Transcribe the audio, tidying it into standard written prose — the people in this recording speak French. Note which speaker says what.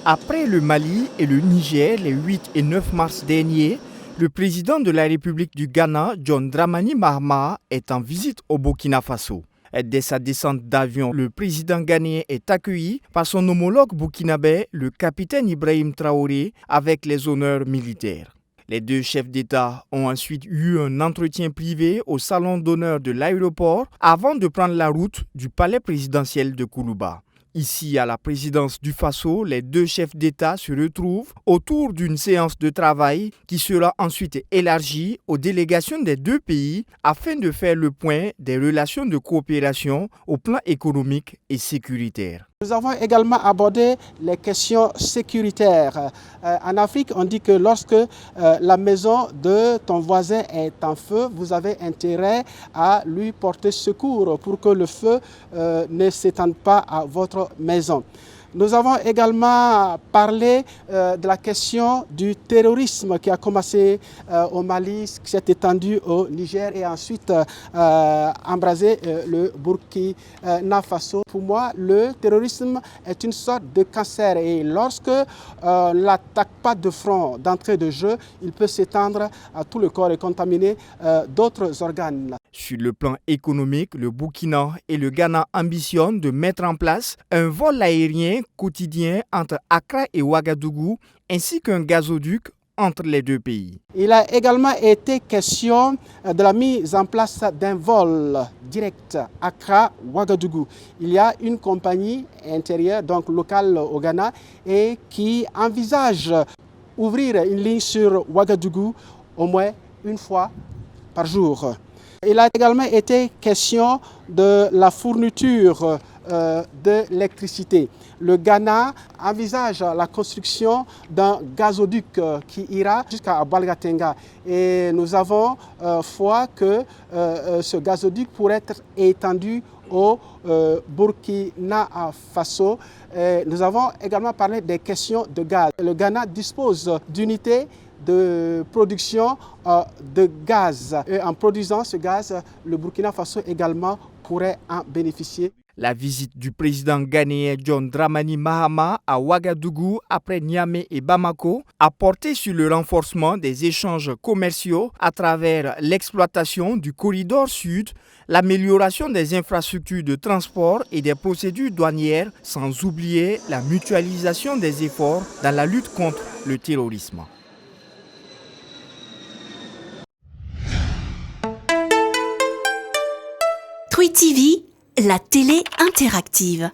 Speaker 1: Après le Mali et le Niger les 8 et 9 mars derniers, le président de la République du Ghana, John Dramani Mahama, est en visite au Burkina Faso. Dès sa descente d'avion, le président ghanéen est accueilli par son homologue burkinabé, le capitaine Ibrahim Traoré, avec les honneurs militaires. Les deux chefs d'État ont ensuite eu un entretien privé au salon d'honneur de l'aéroport avant de prendre la route du palais présidentiel de Kourouba. Ici, à la présidence du Faso, les deux chefs d'État se retrouvent autour d'une séance de travail qui sera ensuite élargie aux délégations des deux pays afin de faire le point des relations de coopération au plan économique et sécuritaire.
Speaker 2: Nous avons également abordé les questions sécuritaires. En Afrique, on dit que lorsque la maison de ton voisin est en feu, vous avez intérêt à lui porter secours pour que le feu ne s'étende pas à votre maison. Nous avons également parlé de la question du terrorisme qui a commencé au Mali, qui s'est étendu au Niger et ensuite embrasé le Burkina Faso. Pour moi, le terrorisme est une sorte de cancer et lorsque on ne l'attaque pas de front, d'entrée de jeu, il peut s'étendre à tout le corps et contaminer d'autres organes.
Speaker 1: Sur le plan économique, le Burkina et le Ghana ambitionnent de mettre en place un vol aérien quotidien entre Accra et Ouagadougou, ainsi qu'un gazoduc entre les deux pays.
Speaker 2: Il a également été question de la mise en place d'un vol direct Accra-Ouagadougou. Il y a une compagnie intérieure, donc locale au Ghana, et qui envisage ouvrir une ligne sur Ouagadougou au moins une fois par jour. Il a également été question de la fourniture de l'électricité. Le Ghana envisage la construction d'un gazoduc qui ira jusqu'à Balgatenga. Et nous avons foi que ce gazoduc pourrait être étendu au Burkina Faso. Nous avons également parlé des questions de gaz. Le Ghana dispose d'unités de production de gaz. Et en produisant ce gaz, le Burkina Faso également pourrait en bénéficier.
Speaker 1: La visite du président ghanéen John Dramani Mahama à Ouagadougou après Niamey et Bamako a porté sur le renforcement des échanges commerciaux à travers l'exploitation du corridor sud, l'amélioration des infrastructures de transport et des procédures douanières, sans oublier la mutualisation des efforts dans la lutte contre le terrorisme.
Speaker 3: Twi TV, la télé interactive.